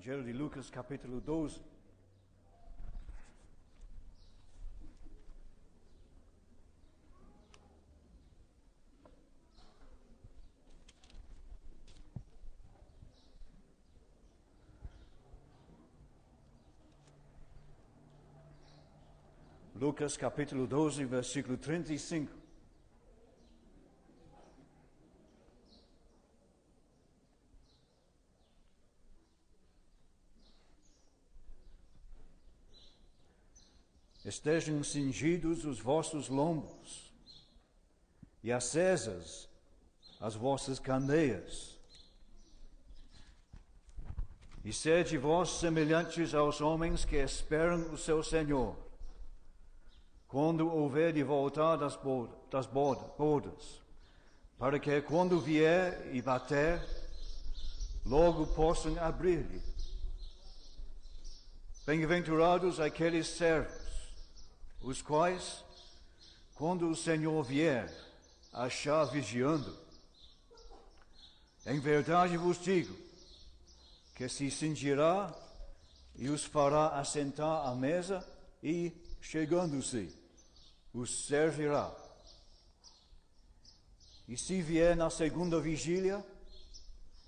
Evangelho de Lucas, capítulo 12. Lucas, capítulo 12, versículo 35. Estejam cingidos os vossos lombos e acesas as vossas candeias. E sede vós semelhantes aos homens que esperam o seu Senhor, quando houver de voltar das bodas, para que quando vier e bater, logo possam abrir-lhe. Bem-aventurados aqueles servos, os quais, quando o Senhor vier, achar vigiando. Em verdade vos digo, que se cingirá e os fará assentar à mesa e, chegando-se, os servirá. E se vier na segunda vigília,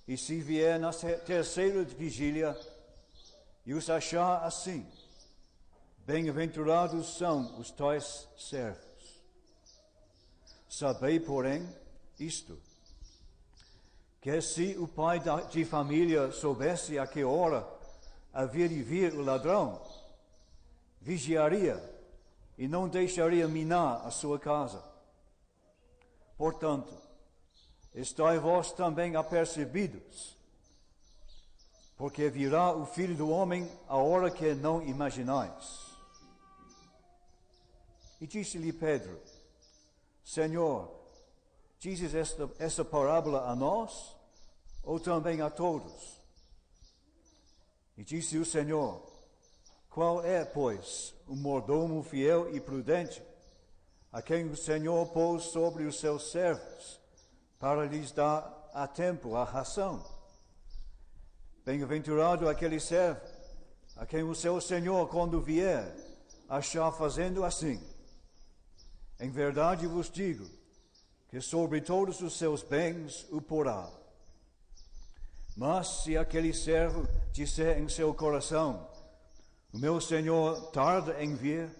e se vier na terceira vigília, e os achar assim, bem-aventurados são os tais servos. Sabei, porém, isto, que se o pai de família soubesse a que hora havia de vir o ladrão, vigiaria e não deixaria minar a sua casa. Portanto, estai vós também apercebidos, porque virá o Filho do Homem a hora que não imaginais. E disse-lhe Pedro: Senhor, dizes esta parábola a nós, ou também a todos? E disse o Senhor: Qual é, pois, o mordomo fiel e prudente, a quem o Senhor pôs sobre os seus servos, para lhes dar a tempo a ração? Bem-aventurado aquele servo, a quem o seu Senhor, quando vier, achar fazendo assim. Em verdade vos digo, que sobre todos os seus bens o porá. Mas se aquele servo disser em seu coração: O meu Senhor tarda em vir,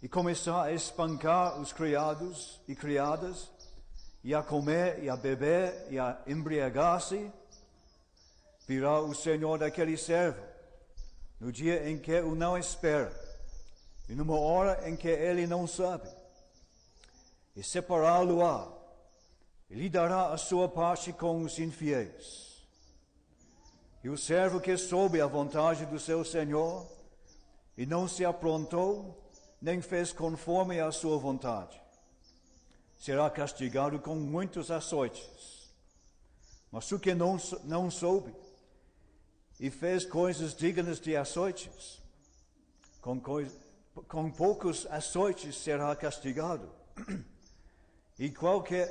e começar a espancar os criados e criadas, e a comer e a beber e a embriagar-se, virá o Senhor daquele servo, no dia em que o não espera, e numa hora em que ele não sabe, e separá-lo-á, e lhe dará a sua parte com os infiéis. E o servo que soube a vontade do seu Senhor, e não se aprontou, nem fez conforme a sua vontade, será castigado com muitos açoites. Mas o que não soube, e fez coisas dignas de açoites, com poucos açoites será castigado. E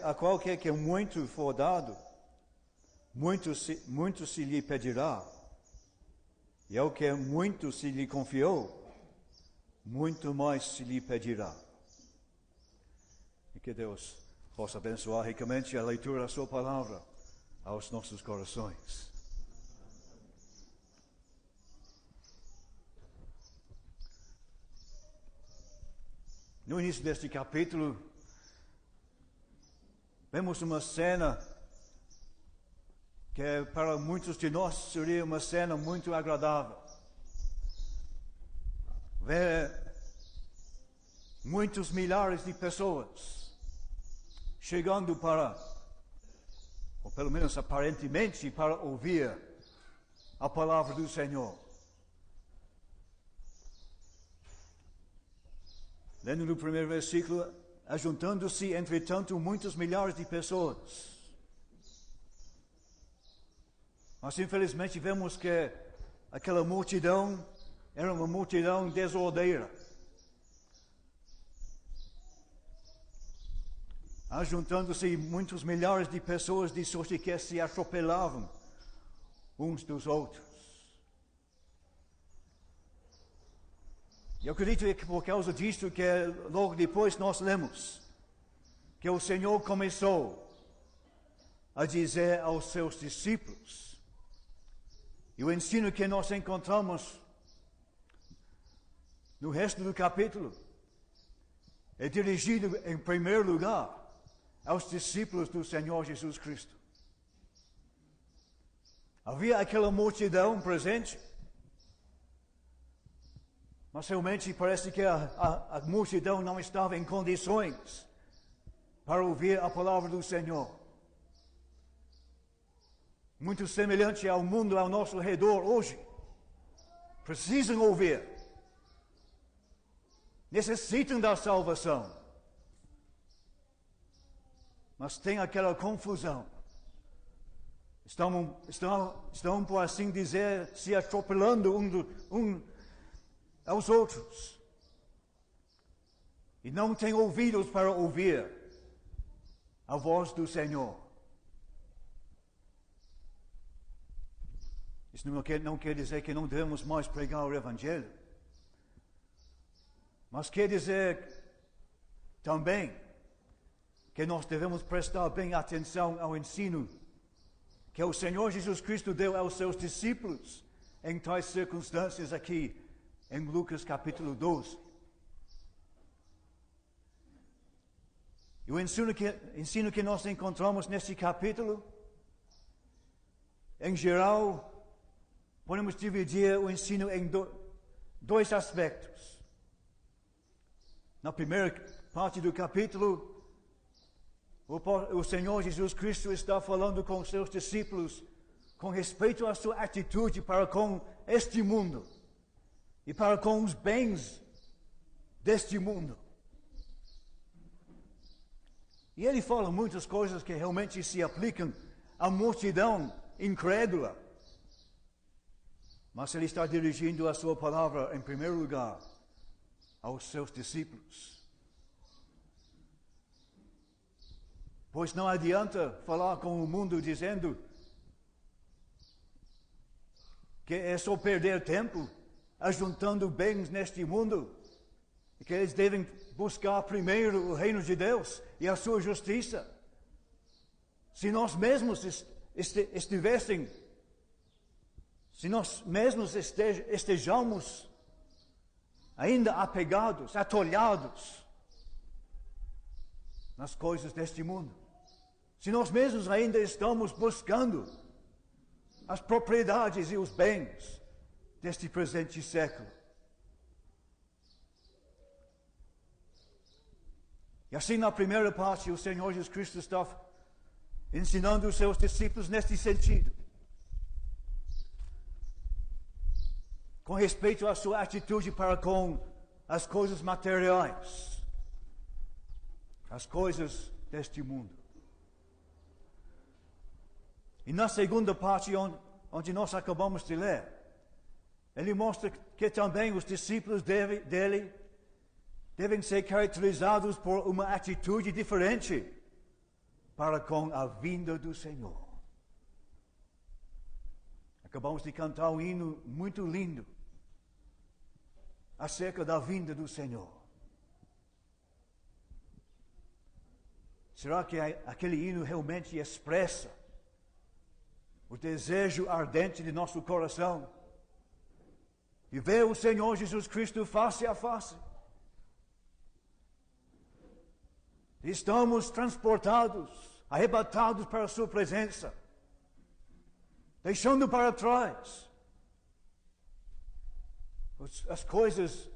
a qualquer que muito for dado, muito se lhe pedirá. E ao que muito se lhe confiou, muito mais se lhe pedirá. E que Deus possa abençoar ricamente a leitura da sua palavra aos nossos corações. No início deste capítulo, vemos uma cena que para muitos de nós seria uma cena muito agradável. Ver muitos milhares de pessoas chegando para, ou pelo menos aparentemente, para ouvir a palavra do Senhor. Lendo no primeiro versículo, ajuntando-se, entretanto, muitos milhares de pessoas. Mas, infelizmente, vemos que aquela multidão era uma multidão desordeira. Ajuntando-se muitos milhares de pessoas de sorte que se atropelavam uns dos outros. Eu acredito que por causa disso que logo depois nós lemos que o Senhor começou a dizer aos seus discípulos, e o ensino que nós encontramos no resto do capítulo é dirigido em primeiro lugar aos discípulos do Senhor Jesus Cristo. Havia aquela multidão presente, mas realmente parece que a multidão não estava em condições para ouvir a palavra do Senhor. Muito semelhante ao mundo ao nosso redor hoje. Precisam ouvir. Necessitam da salvação. Mas tem aquela confusão. Estão, por assim dizer, se atropelando um aos outros. E não têm ouvidos para ouvir a voz do Senhor. Isso não quer dizer que não devemos mais pregar o Evangelho. Mas quer dizer também que nós devemos prestar bem atenção ao ensino que o Senhor Jesus Cristo deu aos seus discípulos em tais circunstâncias aqui em Lucas capítulo 12. E o ensino que nós encontramos nesse capítulo, em geral, podemos dividir o ensino em dois aspectos. Na primeira parte do capítulo, o Senhor Jesus Cristo está falando com os seus discípulos com respeito à sua atitude para com este mundo e para com os bens deste mundo. E ele fala muitas coisas que realmente se aplicam à multidão incrédula. Mas ele está dirigindo a sua palavra, em primeiro lugar, aos seus discípulos. Pois não adianta falar com o mundo dizendo que é só perder tempo ajuntando bens neste mundo e que eles devem buscar primeiro o reino de Deus e a sua justiça. Se nós mesmos estejamos ainda apegados, atolhados nas coisas deste mundo, se nós mesmos ainda estamos buscando as propriedades e os bens deste presente século. E assim, na primeira parte, o Senhor Jesus Cristo está ensinando os seus discípulos neste sentido, com respeito à sua atitude para com as coisas materiais, as coisas deste mundo. E na segunda parte, onde nós acabamos de ler, ele mostra que também os discípulos dele devem ser caracterizados por uma atitude diferente para com a vinda do Senhor. Acabamos de cantar um hino muito lindo acerca da vinda do Senhor. Será que aquele hino realmente expressa o desejo ardente de nosso coração de ver o Senhor Jesus Cristo face a face? Estamos transportados, arrebatados para a sua presença, deixando para trás as coisas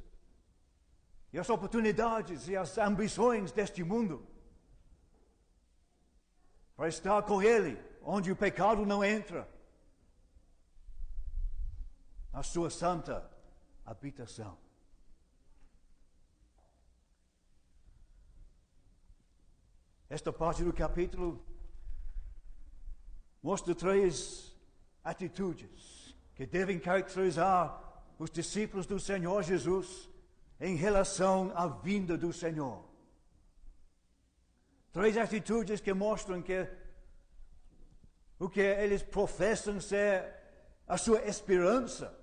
e as oportunidades e as ambições deste mundo, para estar com Ele, onde o pecado não entra, na sua santa habitação. Esta parte do capítulo mostra três atitudes que devem caracterizar os discípulos do Senhor Jesus em relação à vinda do Senhor. Três atitudes que mostram que o que eles professam ser a sua esperança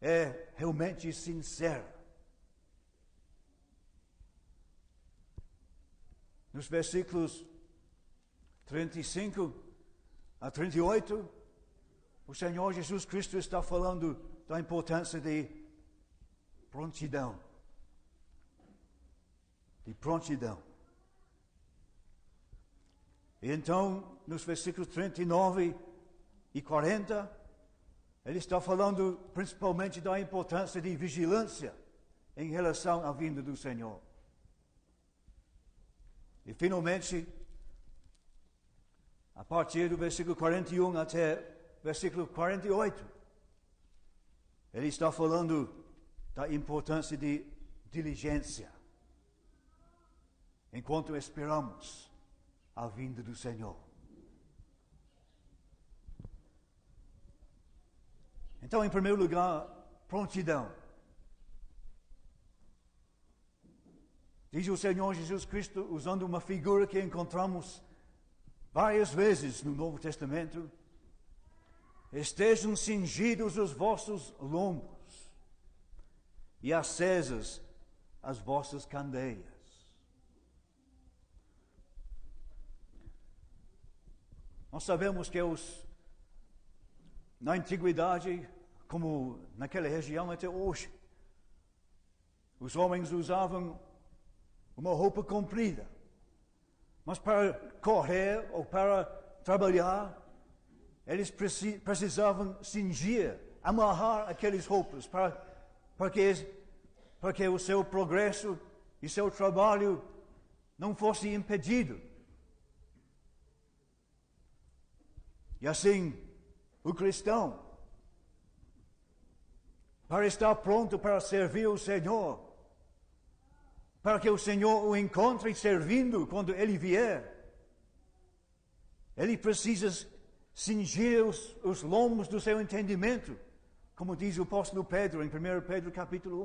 é realmente sincera. Nos versículos 35 a 38, o Senhor Jesus Cristo está falando da importância de prontidão. De prontidão. E então, nos versículos 39 e 40, ele está falando principalmente da importância de vigilância em relação à vinda do Senhor. E finalmente, a partir do versículo 41 até versículo 48, ele está falando da importância de diligência, enquanto esperamos a vinda do Senhor. Então, em primeiro lugar, prontidão. Diz o Senhor Jesus Cristo, usando uma figura que encontramos várias vezes no Novo Testamento: estejam cingidos os vossos lombos e acesas as vossas candeias. Nós sabemos que na antiguidade, como naquela região até hoje, os homens usavam uma roupa comprida, mas para correr ou para trabalhar, eles precisavam cingir, amarrar aquelas roupas para que o seu progresso e seu trabalho não fosse impedido. E assim, o cristão, para estar pronto para servir o Senhor, para que o Senhor o encontre servindo quando Ele vier, ele precisa cingir os lombos do seu entendimento, como diz o apóstolo Pedro em 1 Pedro capítulo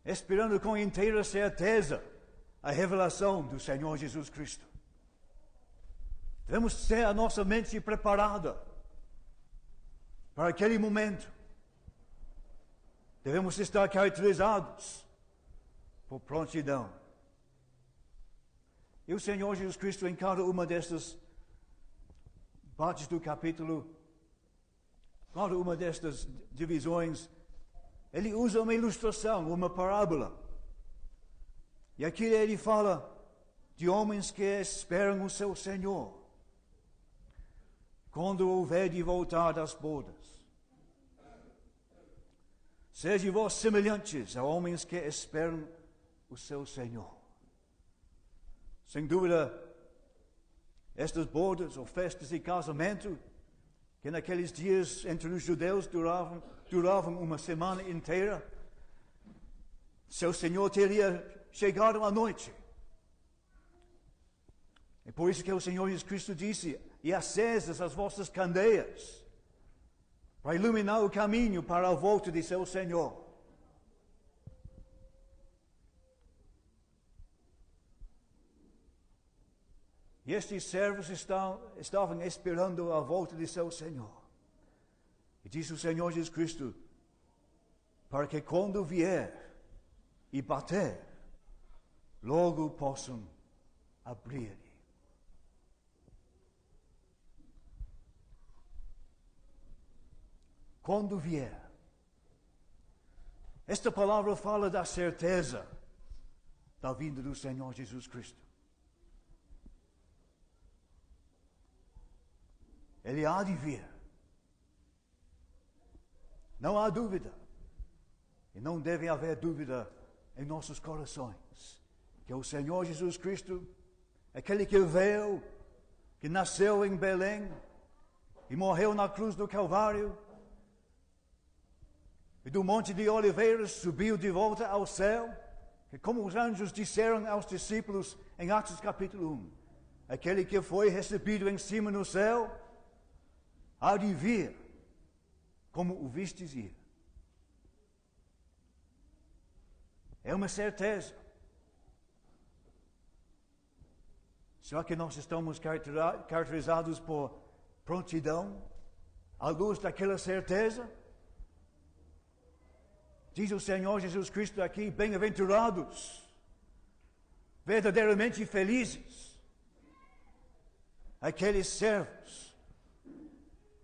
1. Esperando com inteira certeza a revelação do Senhor Jesus Cristo. Devemos ter a nossa mente preparada para aquele momento. Devemos estar caracterizados por prontidão. E o Senhor Jesus Cristo, em cada uma destas partes do capítulo, cada uma destas divisões, ele usa uma ilustração, uma parábola. E aqui ele fala de homens que esperam o seu Senhor quando houver de voltar das bodas. Sejam vós semelhantes a homens que esperam o seu Senhor. Sem dúvida, estas bodas ou festas de casamento, que naqueles dias entre os judeus duravam uma semana inteira, seu Senhor teria chegado à noite. É por isso que o Senhor Jesus Cristo disse: e acesas as vossas candeias, para iluminar o caminho para a volta de seu Senhor. E estes servos estavam esperando a volta de seu Senhor. E disse o Senhor Jesus Cristo: para que quando vier e bater, logo possam abrir. Quando vier. Esta palavra fala da certeza da vinda do Senhor Jesus Cristo. Ele há de vir. Não há dúvida. E não deve haver dúvida em nossos corações. Que o Senhor Jesus Cristo, aquele que veio, que nasceu em Belém e morreu na cruz do Calvário, e do Monte de Oliveiras subiu de volta ao céu, que como os anjos disseram aos discípulos em Atos capítulo 1, aquele que foi recebido em cima no céu, há de vir, como o vistes ir. É uma certeza. Será que nós estamos caracterizados por prontidão à luz daquela certeza, diz o Senhor Jesus Cristo aqui, bem-aventurados, verdadeiramente felizes, aqueles servos,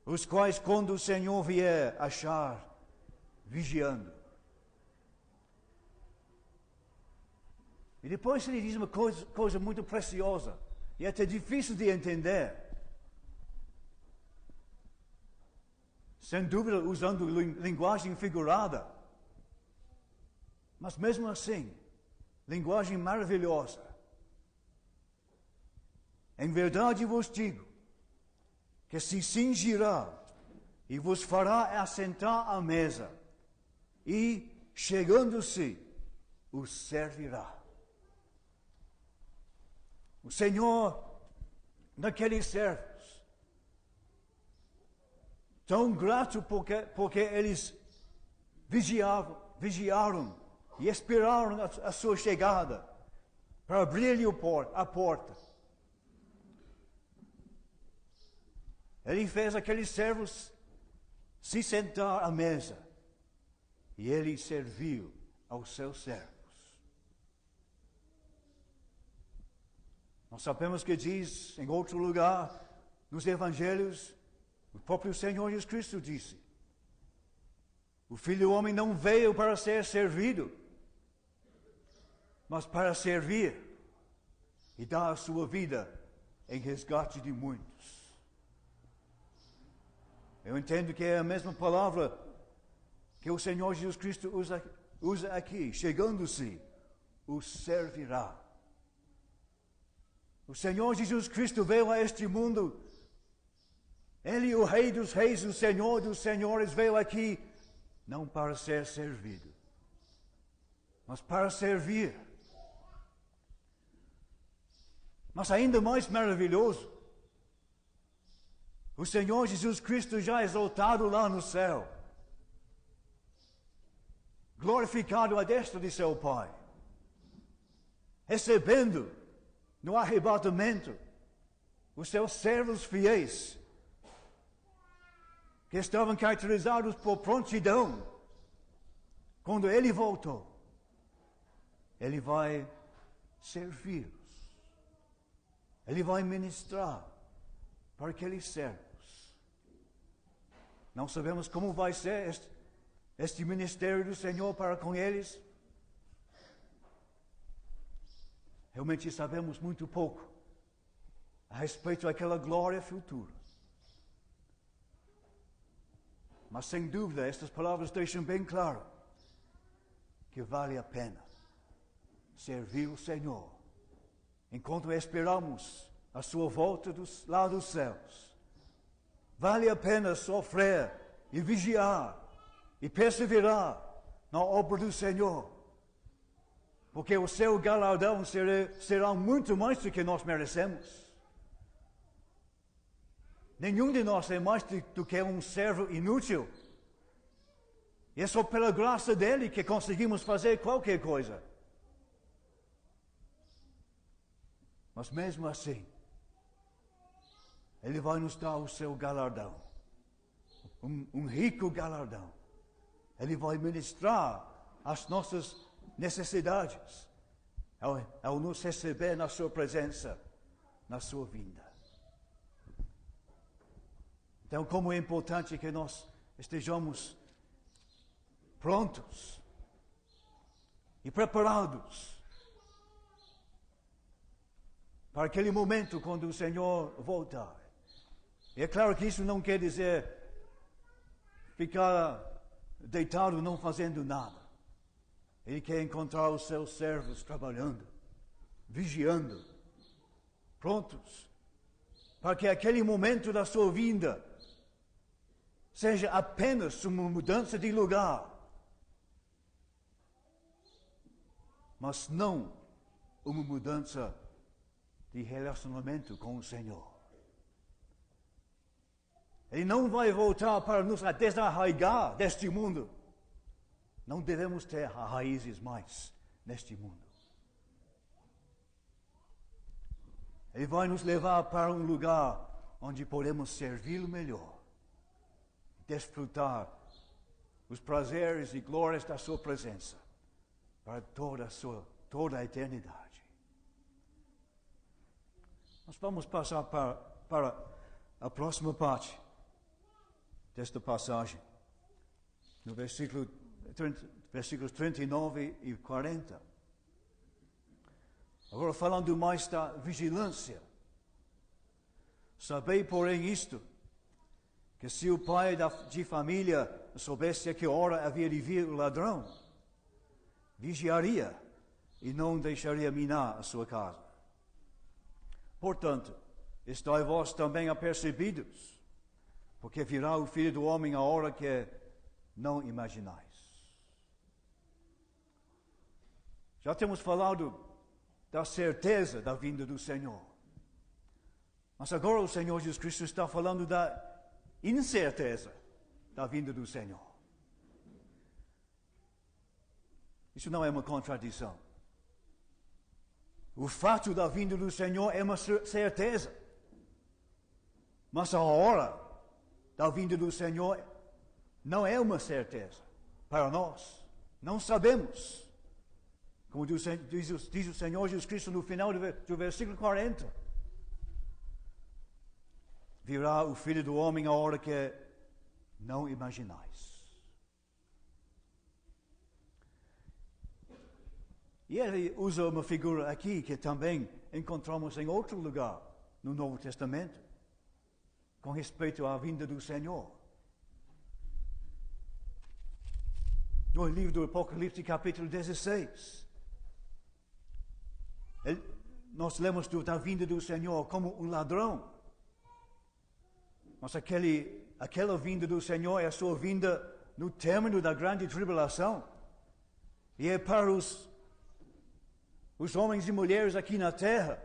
os quais quando o Senhor vier achar vigiando. E depois ele diz uma coisa muito preciosa, e até difícil de entender. Sem dúvida, usando linguagem figurada. Mas mesmo assim, linguagem maravilhosa. Em verdade vos digo, que se cingirá e vos fará assentar à mesa, e, chegando-se, os servirá. O Senhor, naqueles servos, tão grato porque eles vigiaram e esperaram a sua chegada para abrir-lhe a porta. Ele fez aqueles servos se sentar à mesa e ele serviu aos seus servos. Nós sabemos que diz em outro lugar, nos evangelhos, o próprio Senhor Jesus Cristo disse: o Filho do Homem não veio para ser servido, mas para servir e dar a sua vida em resgate de muitos. Eu entendo que é a mesma palavra que o Senhor Jesus Cristo usa aqui, chegando-se, os servirá. O Senhor Jesus Cristo veio a este mundo, Ele, o Rei dos Reis, o Senhor dos Senhores, veio aqui não para ser servido, mas para servir. Mas ainda mais maravilhoso, o Senhor Jesus Cristo já exaltado lá no céu, glorificado à destra de seu Pai, recebendo no arrebatamento os seus servos fiéis, que estavam caracterizados por prontidão. Quando Ele voltou, Ele vai servi-los. Ele vai ministrar para aqueles servos. Não sabemos como vai ser este ministério do Senhor para com eles. Realmente sabemos muito pouco a respeito daquela glória futura. Mas sem dúvida, estas palavras deixam bem claro que vale a pena servir o Senhor enquanto esperamos a sua volta lá dos céus. Vale a pena sofrer e vigiar e perseverar na obra do Senhor, porque o seu galardão será muito mais do que nós merecemos. Nenhum de nós é mais do que um servo inútil. E é só pela graça dele que conseguimos fazer qualquer coisa. Mas mesmo assim, Ele vai nos dar o seu galardão. Um rico galardão. Ele vai ministrar as nossas necessidades ao nos receber na sua presença, na sua vinda. Então, como é importante que nós estejamos prontos e preparados para aquele momento quando o Senhor voltar. E é claro que isso não quer dizer ficar deitado não fazendo nada. Ele quer encontrar os seus servos trabalhando, vigiando, prontos, para que aquele momento da sua vinda seja apenas uma mudança de lugar, mas não uma mudança de relacionamento com o Senhor. Ele não vai voltar para nos desarraigar deste mundo. Não devemos ter raízes mais neste mundo. Ele vai nos levar para um lugar onde podemos servi-lo melhor, desfrutar os prazeres e glórias da sua presença para toda a eternidade. Nós vamos passar para a próxima parte desta passagem, no versículos 39 e 40. Agora falando mais da vigilância. Sabei, porém, isto, que se o pai de família soubesse a que hora havia de vir o ladrão, vigiaria e não deixaria minar a sua casa. Portanto, estai vós também apercebidos, porque virá o Filho do Homem a hora que não imaginais. Já temos falado da certeza da vinda do Senhor. Mas agora o Senhor Jesus Cristo está falando da incerteza da vinda do Senhor. Isso não é uma contradição. O fato da vinda do Senhor é uma certeza. Mas a hora da vinda do Senhor não é uma certeza para nós. Não sabemos. Como diz o Senhor Jesus Cristo no final do versículo 40. Virá o Filho do Homem a hora que não imaginais. E ele usa uma figura aqui que também encontramos em outro lugar no Novo Testamento, com respeito à vinda do Senhor. No livro do Apocalipse, capítulo 16, nós lemos da vinda do Senhor como um ladrão. Mas aquela vinda do Senhor é a sua vinda no término da grande tribulação. E é para os homens e mulheres aqui na terra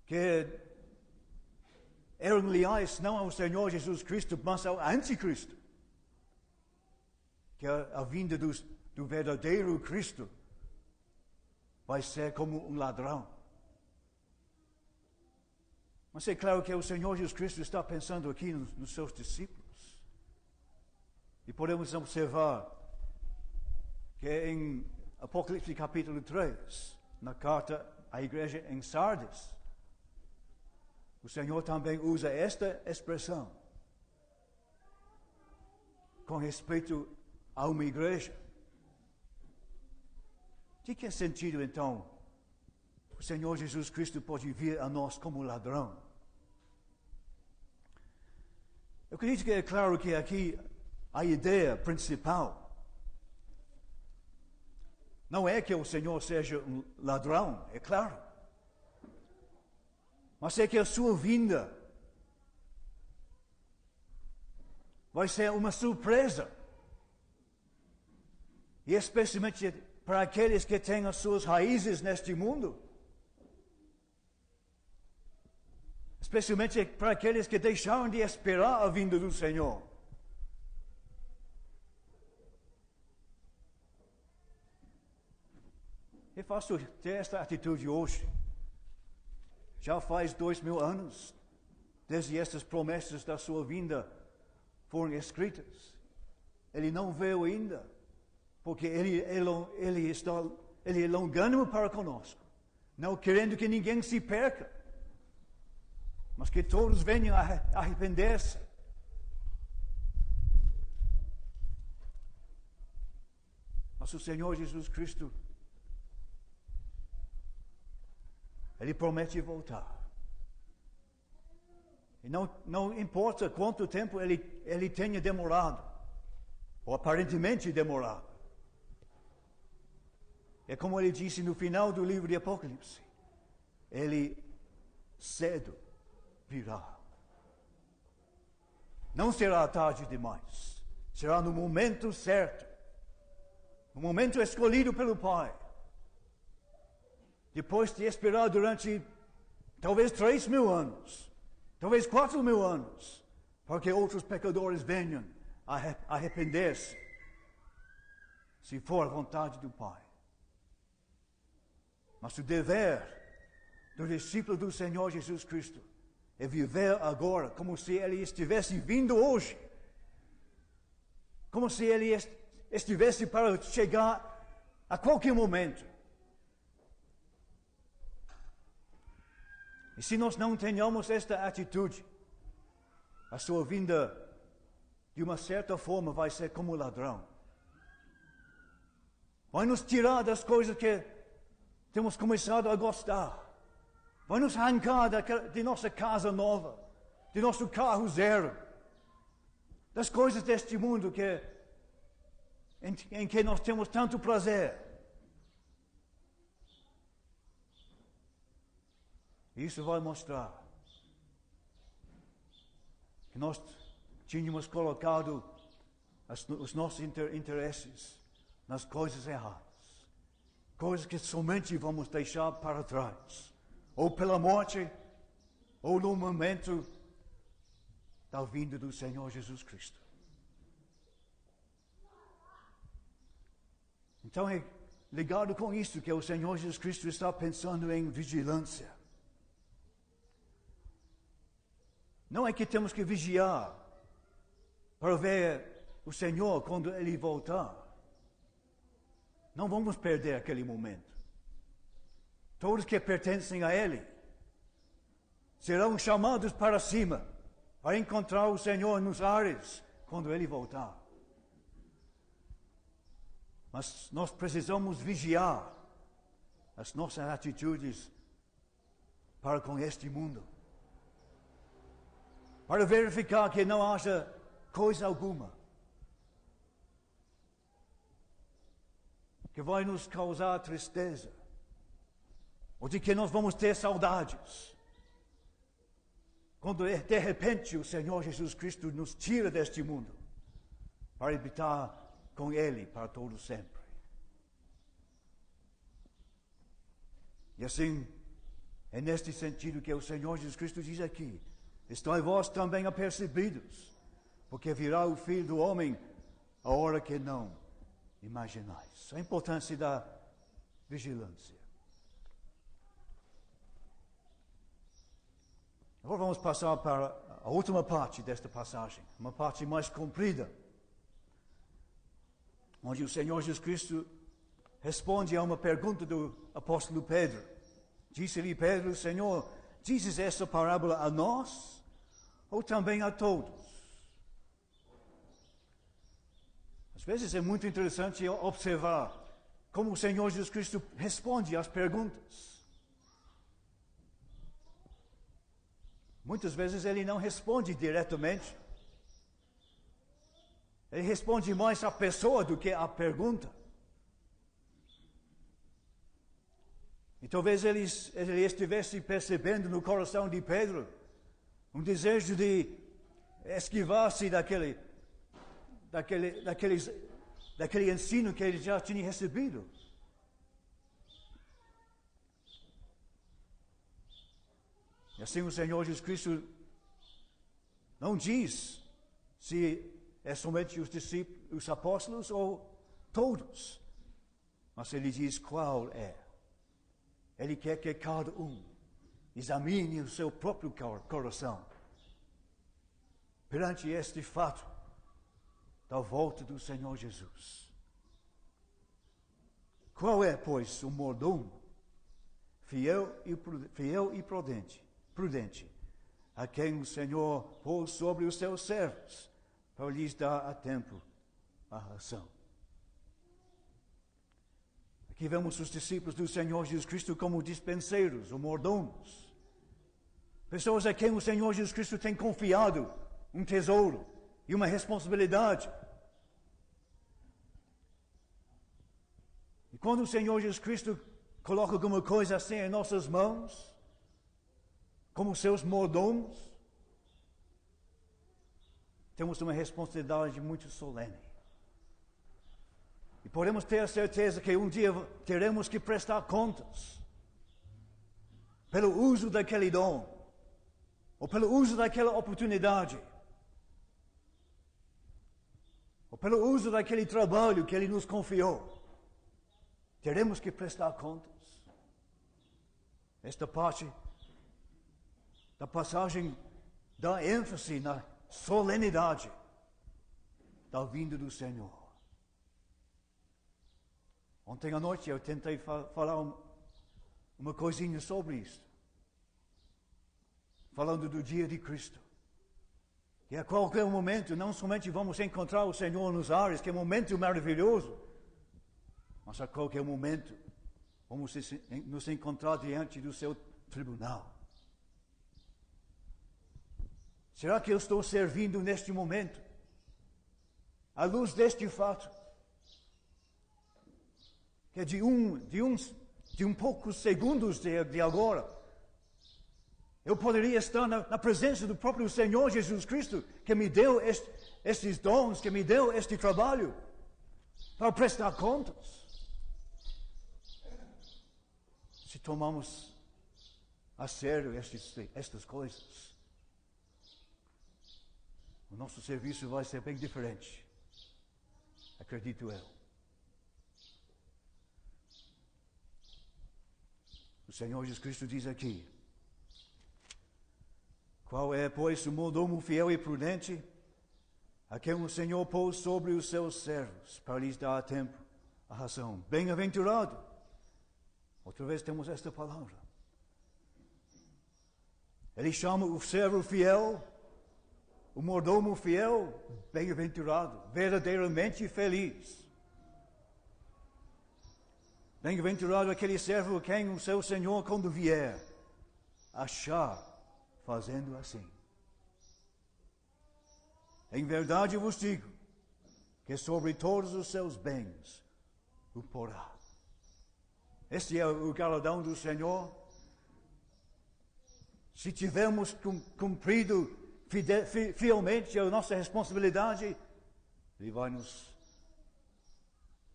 que eram leais não ao Senhor Jesus Cristo, mas ao anticristo. Que a vinda do verdadeiro Cristo vai ser como um ladrão. Mas é claro que o Senhor Jesus Cristo está pensando aqui nos seus discípulos. E podemos observar que em Apocalipse capítulo 3, na carta à igreja em Sardes, o Senhor também usa esta expressão com respeito a uma igreja. De que sentido, então, o Senhor Jesus Cristo pode vir a nós como ladrão? Eu acredito que é claro que aqui a ideia principal não é que o Senhor seja um ladrão, é claro. Mas é que a sua vinda vai ser uma surpresa. E especialmente para aqueles que têm as suas raízes neste mundo. Especialmente para aqueles que deixaram de esperar a vinda do Senhor. É fácil ter esta atitude hoje. Já faz 2000 anos desde estas promessas da sua vinda foram escritas. Ele não veio ainda, porque ele é longânimo para conosco, não querendo que ninguém se perca, mas que todos venham a arrepender-se. Mas o Senhor Jesus Cristo, Ele promete voltar. E não importa quanto tempo ele tenha demorado, ou aparentemente demorado. É como ele disse no final do livro de Apocalipse. Ele cedo virá. Não será tarde demais. Será no momento certo. No momento escolhido pelo Pai. Depois de esperar durante talvez 3.000 anos, talvez 4.000 anos, para que outros pecadores venham a arrepender-se, se for a vontade do Pai. Mas o dever do discípulo do Senhor Jesus Cristo é viver agora, como se Ele estivesse vindo hoje. Como se Ele estivesse para chegar a qualquer momento. E se nós não tenhamos esta atitude, a sua vinda, de uma certa forma, vai ser como ladrão. Vai nos tirar das coisas que temos começado a gostar. Vai nos arrancar de nossa casa nova, de nosso carro zero, das coisas deste mundo em que nós temos tanto prazer. Isso vai mostrar que nós tínhamos colocado os nossos interesses nas coisas erradas. Coisas que somente vamos deixar para trás. Ou pela morte, ou no momento da vinda do Senhor Jesus Cristo. Então é ligado com isso que o Senhor Jesus Cristo está pensando em vigilância. Não é que temos que vigiar para ver o Senhor quando Ele voltar. Não vamos perder aquele momento. Todos que pertencem a Ele serão chamados para cima para encontrar o Senhor nos ares quando Ele voltar. Mas nós precisamos vigiar as nossas atitudes para com este mundo. Para verificar que não haja coisa alguma que vai nos causar tristeza, ou de que nós vamos ter saudades, quando de repente o Senhor Jesus Cristo nos tira deste mundo, para habitar com Ele para todo sempre. E assim, é neste sentido que o Senhor Jesus Cristo diz aqui: estáis vós também apercebidos, porque virá o Filho do Homem a hora que não imaginais. A importância da vigilância. Agora vamos passar para a última parte desta passagem, uma parte mais comprida, onde o Senhor Jesus Cristo responde a uma pergunta do apóstolo Pedro. Disse-lhe Pedro: Senhor, dizes essa parábola a nós ou também a todos? Às vezes é muito interessante observar como o Senhor Jesus Cristo responde às perguntas. Muitas vezes Ele não responde diretamente. Ele responde mais à pessoa do que à pergunta. E talvez ele estivesse percebendo no coração de Pedro um desejo de esquivar-se daquele ensino que ele já tinha recebido. E assim o Senhor Jesus Cristo não diz se é somente os discípulos, os apóstolos ou todos, mas Ele diz qual é. Ele quer que cada um examine o seu próprio coração perante este fato da volta do Senhor Jesus. Qual é, pois, o mordomo fiel e prudente, a quem o Senhor pôs sobre os seus servos, para lhes dar a tempo a ração? Aqui vemos os discípulos do Senhor Jesus Cristo como dispenseiros, ou mordomos. Pessoas a quem o Senhor Jesus Cristo tem confiado um tesouro e uma responsabilidade. E quando o Senhor Jesus Cristo coloca alguma coisa assim em nossas mãos, como seus mordomos, temos uma responsabilidade muito solene. E podemos ter a certeza que um dia teremos que prestar contas pelo uso daquele dom, ou pelo uso daquela oportunidade, ou pelo uso daquele trabalho que Ele nos confiou. Teremos que prestar contas. Esta parte da passagem dá ênfase na solenidade da vinda do Senhor. Ontem à noite eu tentei falar uma coisinha sobre isso. Falando do dia de Cristo. E a qualquer momento, não somente vamos encontrar o Senhor nos ares, que é um momento maravilhoso, mas a qualquer momento vamos nos encontrar diante do seu tribunal. Será que eu estou servindo neste momento? À luz deste fato, que é de poucos segundos de agora, eu poderia estar na presença do próprio Senhor Jesus Cristo, que me deu estes dons, que me deu este trabalho, para prestar contas. Se tomamos a sério estas coisas, o nosso serviço vai ser bem diferente, acredito eu. O Senhor Jesus Cristo diz aqui: qual é, pois, o mordomo fiel e prudente, a quem o Senhor pôs sobre os seus servos, para lhes dar a tempo a ração? Bem-aventurado. Outra vez temos esta palavra. Ele chama o servo fiel, o mordomo fiel, bem-aventurado, verdadeiramente feliz. Bem-aventurado aquele servo a quem o seu Senhor, quando vier, achar fazendo assim. Em verdade vos digo, que sobre todos os seus bens o porá. Este é o galardão do Senhor. Se tivermos cumprido fielmente a nossa responsabilidade, Ele vai nos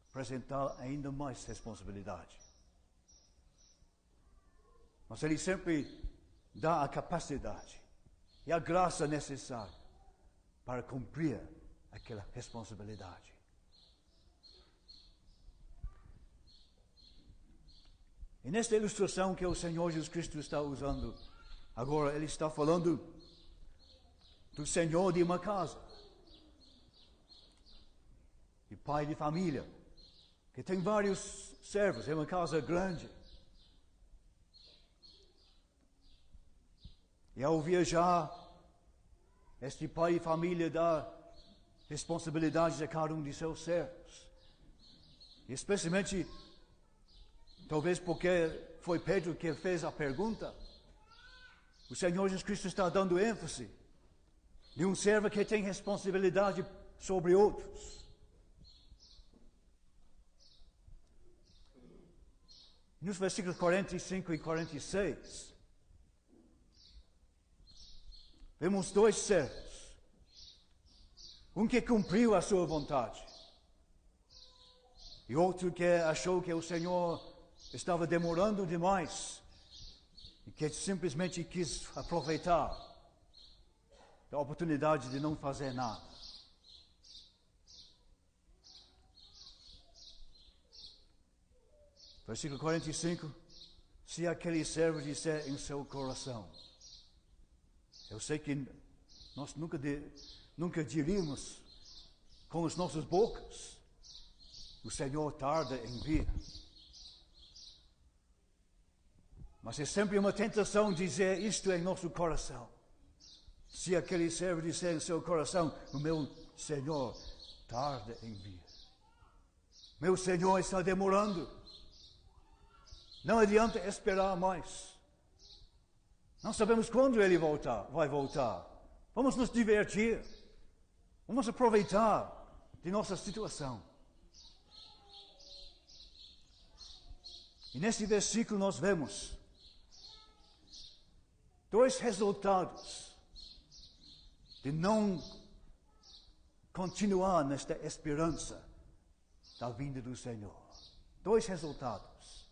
apresentar ainda mais responsabilidade. Mas Ele sempre dá a capacidade e a graça necessária para cumprir aquela responsabilidade. E nesta ilustração que o Senhor Jesus Cristo está usando, agora Ele está falando do Senhor de uma casa, de pai de família, que tem vários servos, é uma casa grande. E ao viajar, este pai de família dá responsabilidades a cada um de seus servos. E especialmente, talvez porque foi Pedro que fez a pergunta, o Senhor Jesus Cristo está dando ênfase de um servo que tem responsabilidade sobre outros. Nos versículos 45 e 46, vemos dois servos. Um que cumpriu a sua vontade. E outro que achou que o Senhor estava demorando demais. E que simplesmente quis aproveitar da oportunidade de não fazer nada. Versículo 45. Se aquele servo disser em seu coração: eu sei que nós nunca diríamos com as nossas bocas: o Senhor tarda em vir. Mas é sempre uma tentação dizer isto em nosso coração. Se aquele servo disser em seu coração: o meu Senhor tarda em vir. Meu Senhor está demorando. Não adianta esperar mais. Não sabemos quando Ele vai voltar. Vamos nos divertir. Vamos aproveitar de nossa situação. E nesse versículo nós vemos dois resultados de não continuar nesta esperança da vinda do Senhor. Dois resultados.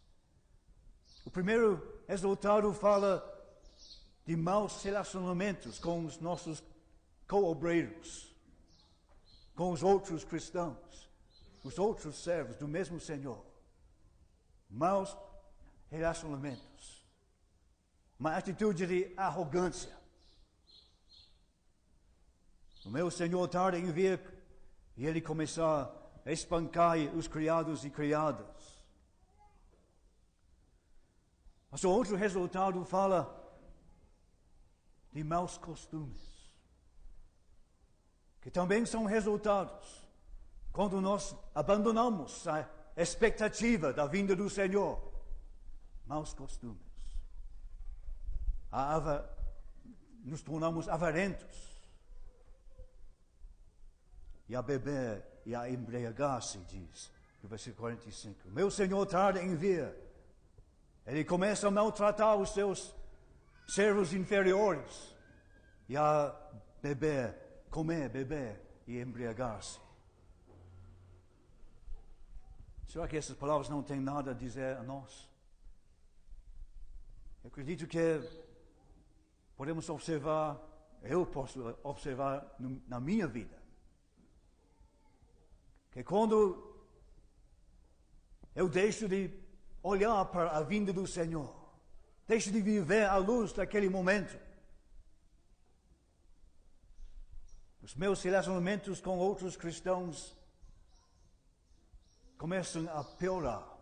O primeiro resultado fala de maus relacionamentos com os nossos co-obreiros, com os outros cristãos, os outros servos do mesmo Senhor. Maus relacionamentos. uma atitude de arrogância. O meu Senhor tarda em vir e ele começar a espancar os criados e criadas. Mas o outro resultado fala de maus costumes, que também são resultados quando nós abandonamos a expectativa da vinda do Senhor. Maus costumes. Nos tornamos avarentos. E a beber e a embriagar-se, diz no versículo 45. Meu Senhor tarda em vir. Ele começa a maltratar os seus servos inferiores. E a beber, comer, beber e embriagar-se. Será que essas palavras não têm nada a dizer a nós? Eu acredito que podemos observar, eu posso observar na minha vida, que quando eu deixo de olhar para a vinda do Senhor, deixo de viver à luz daquele momento, os meus relacionamentos com outros cristãos começam a piorar.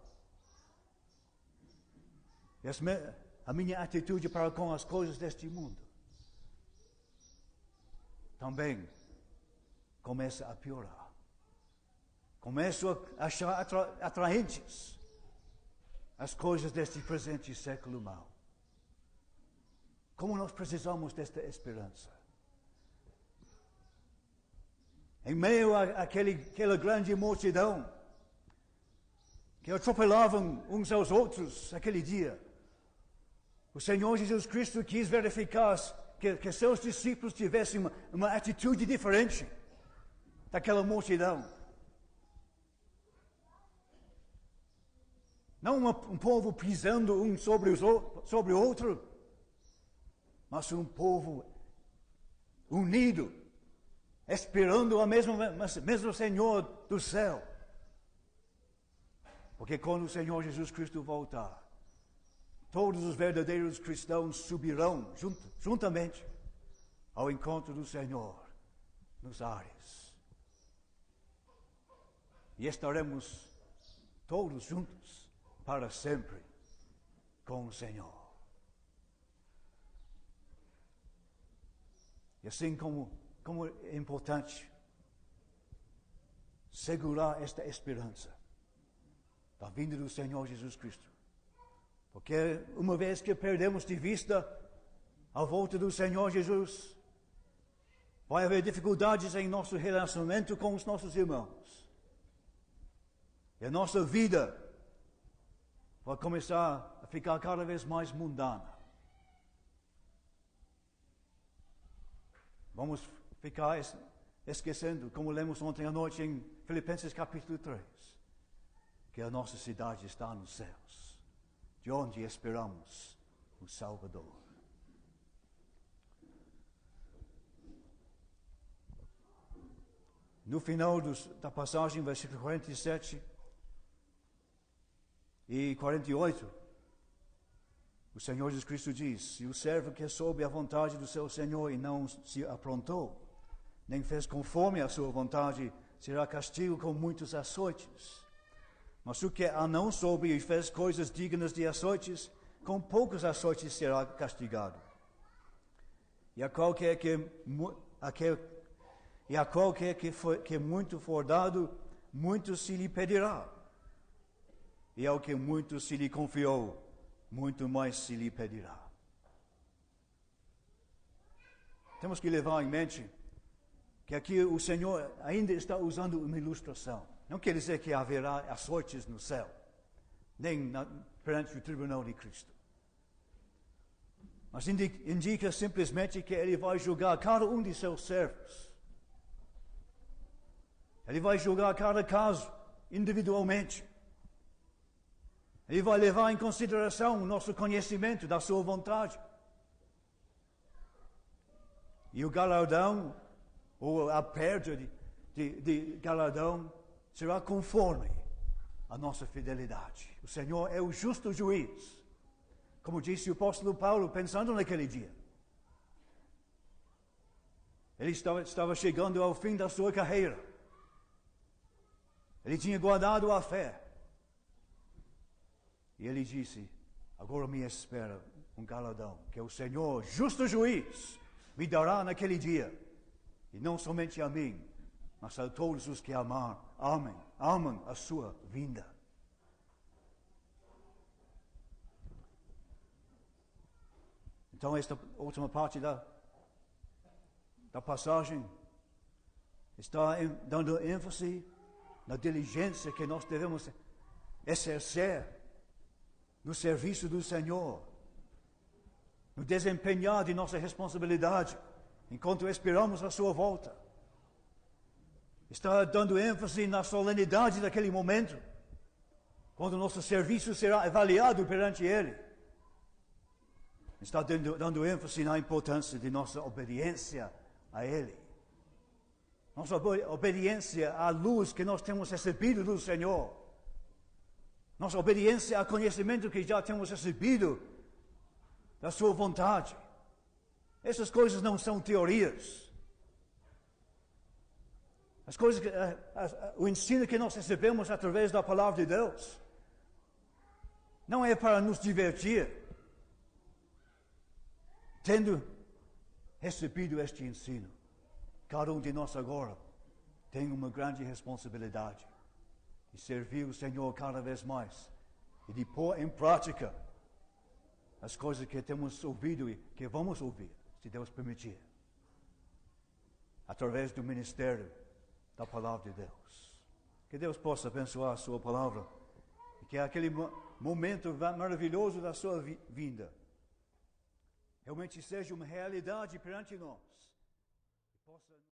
A minha atitude para com as coisas deste mundo também começa a piorar. Começo a achar atraentes as coisas deste presente século mau. Como nós precisamos desta esperança? Em meio àquela grande multidão que atropelavam uns aos outros aquele dia, o Senhor Jesus Cristo quis verificar que seus discípulos tivessem uma atitude diferente daquela multidão. Não um povo pisando um sobre o outro, mas um povo unido, esperando o mesmo Senhor do céu. Porque quando o Senhor Jesus Cristo voltar, todos os verdadeiros cristãos subirão juntamente ao encontro do Senhor nos ares. E estaremos todos juntos para sempre com o Senhor. E assim como é importante segurar esta esperança da vinda do Senhor Jesus Cristo. Porque uma vez que perdemos de vista a volta do Senhor Jesus, vai haver dificuldades em nosso relacionamento com os nossos irmãos. E a nossa vida vai começar a ficar cada vez mais mundana. Vamos ficar esquecendo, como lemos ontem à noite em Filipenses capítulo 3, que a nossa cidade está nos céus, de onde esperamos o Salvador. No final da passagem, versículo 47 e 48, o Senhor Jesus Cristo diz: se o servo que soube a vontade do seu Senhor e não se aprontou, nem fez conforme a sua vontade, será castigo com muitos açoites. Mas o que a não soube e fez coisas dignas de açoites, com poucos açoites será castigado. E a qualquer que muito for dado, muito se lhe pedirá. E ao que muito se lhe confiou, muito mais se lhe pedirá. Temos que levar em mente que aqui o Senhor ainda está usando uma ilustração. Não quer dizer que haverá açoites no céu, nem perante o tribunal de Cristo. Mas indica simplesmente que Ele vai julgar cada um de seus servos. Ele vai julgar cada caso individualmente. Ele vai levar em consideração o nosso conhecimento da sua vontade. E o galardão, ou a perda de galardão, será conforme a nossa fidelidade. O Senhor é o justo juiz. como disse o apóstolo Paulo, pensando naquele dia. Ele estava chegando ao fim da sua carreira. Ele tinha guardado a fé. E ele disse, agora me espera um galardão, que o Senhor, justo juiz, me dará naquele dia. E não somente a mim, mas a todos os que amam a sua vinda. Então, esta última parte da passagem está dando ênfase na diligência que nós devemos exercer no serviço do Senhor, no desempenhar de nossa responsabilidade, enquanto esperamos a sua volta. Está dando ênfase na solenidade daquele momento, quando nosso serviço será avaliado perante Ele. Está dando ênfase na importância de nossa obediência a Ele. Nossa obediência à luz que nós temos recebido do Senhor. Nossa obediência ao conhecimento que já temos recebido da Sua vontade. Essas coisas não são teorias. As coisas o ensino que nós recebemos através da palavra de Deus não é para nos divertir. Tendo recebido este ensino, cada um de nós agora tem uma grande responsabilidade de servir o Senhor cada vez mais e de pôr em prática as coisas que temos ouvido e que vamos ouvir, se Deus permitir, através do ministério da palavra de Deus. Que Deus possa abençoar a sua palavra e que aquele momento maravilhoso da sua vinda realmente seja uma realidade perante nós.